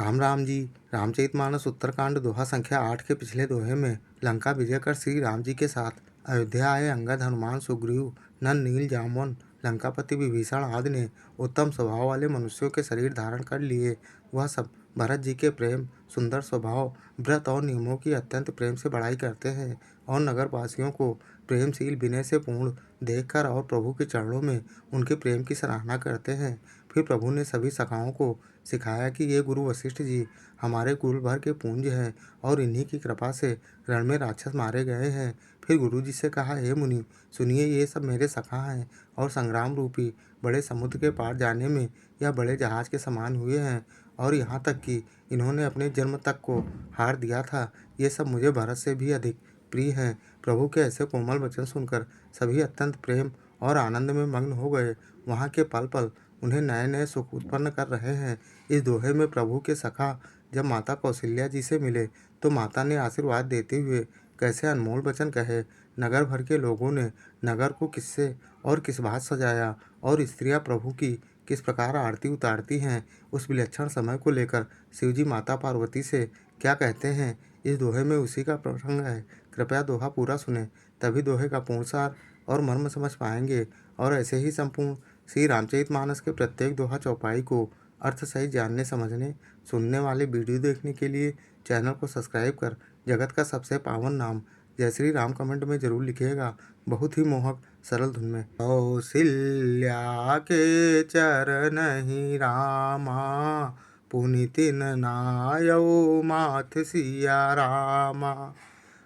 राम राम जी। रामचरितमानस उत्तरकांड दोहा संख्या 8 के पिछले दोहे में लंका विजय कर श्री राम जी के साथ अयोध्या आए अंगद, हनुमान, सुग्रीव, नल, नील, जामवन, लंकापति विभीषण आदि ने उत्तम स्वभाव वाले मनुष्यों के शरीर धारण कर लिए। वह सब भरत जी के प्रेम, सुंदर स्वभाव, व्रत और नियमों की अत्यंत प्रेम से बड़ाई करते हैं और नगरवासियों को प्रेमशील विनय से पूर्ण देखकर और प्रभु के चरणों में उनके प्रेम की सराहना करते हैं। फिर प्रभु ने सभी सखाओं को सिखाया कि ये गुरु वशिष्ठ जी हमारे कुल भर के पूंज हैं और इन्हीं की कृपा से रण में राक्षस मारे गए हैं। फिर गुरु जी से कहा, हे मुनि, सुनिए, ये सब मेरे सखा हैं और संग्राम रूपी बड़े समुद्र के पार जाने में यह बड़े जहाज के समान हुए हैं और यहाँ तक कि इन्होंने अपने जन्म तक को हार दिया था। ये सब मुझे भरत से भी अधिक प्रिय हैं। प्रभु के ऐसे कोमल वचन सुनकर सभी अत्यंत प्रेम और आनंद में मग्न हो गए। वहाँ के पल पल उन्हें नए नए सुख उत्पन्न कर रहे हैं। इस दोहे में प्रभु के सखा जब माता कौशल्या जी से मिले तो माता ने आशीर्वाद देते हुए कैसे अनमोल वचन कहे। नगर भर के लोगों ने नगर को किससे और किस बात सजाया और स्त्रियां प्रभु की किस प्रकार आरती उतारती हैं, उस विलक्षण समय को लेकर शिवजी माता पार्वती से क्या कहते हैं, इस दोहे में उसी का प्रसंग है। कृपया दोहा पूरा सुने, तभी दोहे का पूर्ण सार और मर्म समझ पाएंगे। और ऐसे ही संपूर्ण श्री रामचरितमानस के प्रत्येक दोहा चौपाई को अर्थ सहित जानने, समझने, सुनने वाले वीडियो देखने के लिए चैनल को सब्सक्राइब कर जगत का सबसे पावन नाम जय श्री राम कमेंट में जरूर लिखिएगा, बहुत ही मोहक सरल धुन में। कौशल्या के चरण ही रामा, पुनितिन नायौ माथ सिया रामा।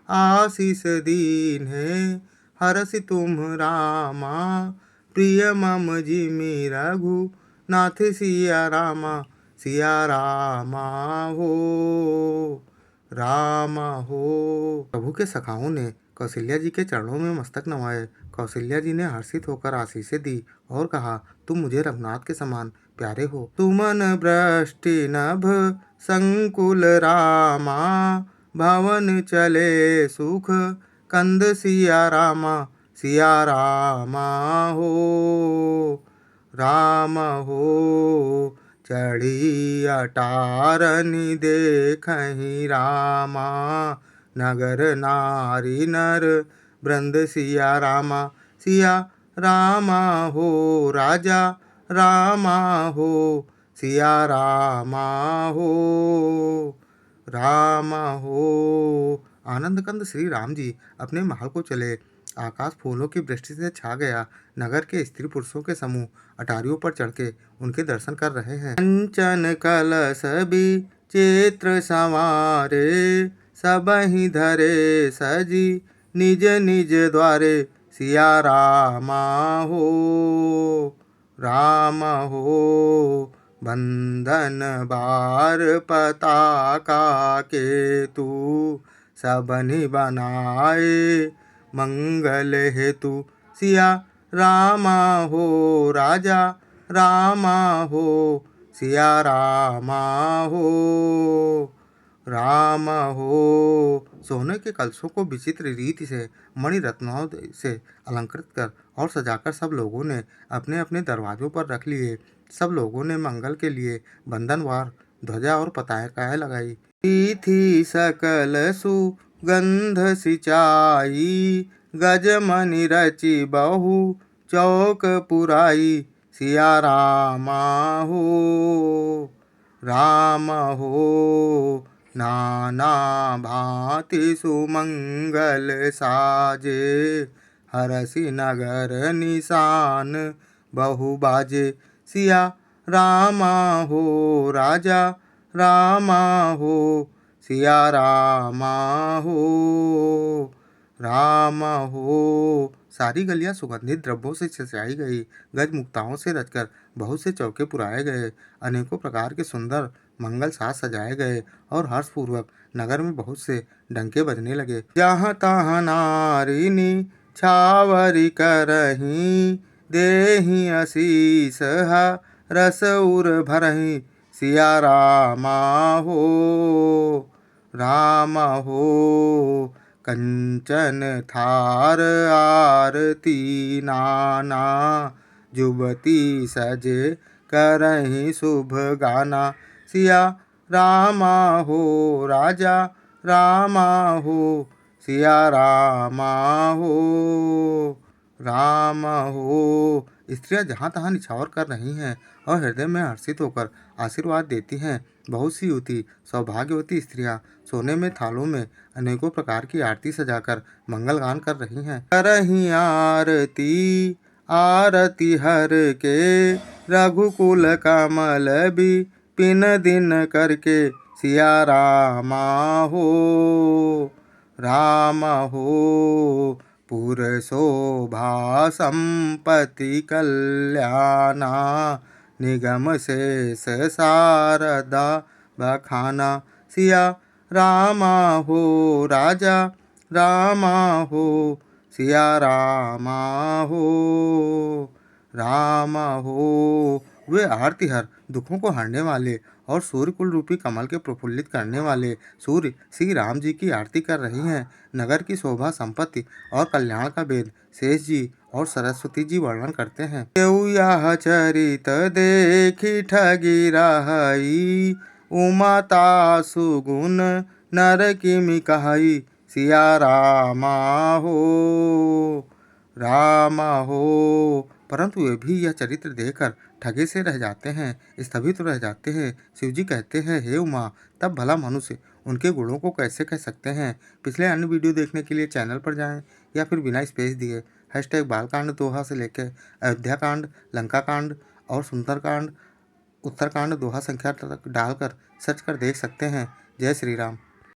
आशीष दीन है हरसि तुम रामा, प्रिय मम जिमि रघु नाथ सिया रामा। सिया रामा हो, रामा हो। प्रभु के सखाओं ने कौशल्या जी के चरणों में मस्तक नवाए। कौशल्या जी ने हर्षित होकर आशीषें दी और कहा, तुम मुझे रघुनाथ के समान प्यारे हो। तुमन वृष्टि नभ संकुल रामा, भवन चले सुख कंद सिया रामा। सिया रामा हो, राम हो। चढ़ी अटारनि देखहि रामा, नगर नारी नर वृंद सिया रामा। सिया रामा हो, राजा रामा हो। सिया रामा हो, रामा हो। आनंद कंद श्री राम जी अपने महल को चले। आकाश फूलों की वृष्टि से छा गया। नगर के स्त्री पुरुषों के समूह अटारियों पर चढ़ के उनके दर्शन कर रहे हैं। कंचन कलश विचित्र संवारे, सबहि धरे सजी निज निज द्वारे। सिया रामा हो, राम हो। बंधन बार पताका केतु, सबनि बनाए मंगल हेतु। सिया रामा हो, राजा रामा हो। सिया रामा हो, राम हो। सोने के कलशों को विचित्र रीति से मणि रत्नों से अलंकृत कर और सजाकर सब लोगों ने अपने अपने दरवाजों पर रख लिए। सब लोगों ने मंगल के लिए बंधनवार ध्वजा और पताकाएं लगाई। थी सकल सुगंध सिंचाई, गजमणि रचि बहु चौक पुराई। सिया रामा हो, राम हो। नाना भांति सुमंगल साजे, हरसि नगर निशान बहु बाजे। सिया रामा हो, राजा रामा हो। सिया रामा हो, राम हो। सारी गलियां सुगंधित द्रव्यों से सजाई गई। गज मुक्ताओं से रचकर बहुत से चौके पुराए गए। अनेकों प्रकार के सुंदर मंगल साज सजाए गए और हर्षपूर्वक नगर में बहुत से डंके बजने लगे। जहाँ तहाँ नारिनी छावरी करहीं, देहि आशीष रस उर भरहीं। सिया रामा हो, राम हो। कंचन थार आरती नाना, जुबती सजे करहीं शुभ गाना। सिया रामा हो राजा रामा हो, सिया रामा हो राम हो। स्त्रियां जहाँ तहाँ निछावर कर रही हैं और हृदय में हर्षित होकर आशीर्वाद देती हैं। बहुत सी युवती सौभाग्यवती स्त्रियां सोने में थालों में अनेकों प्रकार की आरती सजाकर मंगल गान कर रही हैं। करही आरती आरती हर के, रघुकुल कमल भी पिन दिन करके, सिया रामा हो राम हो। पुर शोभा संपत्ति कल्याणा, निगम शेष शारदा बखाना, सिया रामा हो राजा रामा हो, सिया रामा हो राम हो। वे आरती हर, दुखों को हरने वाले और सूर्यकुल रूपी कमल के प्रफुल्लित करने वाले सूर्य श्री राम जी की आरती कर रही हैं। नगर की शोभा संपत्ति और कल्याण का भेद शेष जी और सरस्वती जी वर्णन करते हैं। केउ यह चरित देखी ठगी रहाई, उमाता सुगुन नर किमि कहाई, सिया रामा हो रामा हो। परंतु वे भी यह चरित्र देखकर ठगे से रह जाते हैं, स्तभित रह जाते हैं। शिवजी कहते हैं, हे उमा, तब भला मनुष्य उनके गुणों को कैसे कह सकते हैं। पिछले अन्य वीडियो देखने के लिए चैनल पर जाएं या फिर बिना स्पेस दिए #बालकांड दोहा से लेकर अयोध्या कांड, लंका कांड और सुंदरकांड, उत्तरकांड दोहा संख्या तक डालकर सर्च कर देख सकते हैं। जय श्री राम।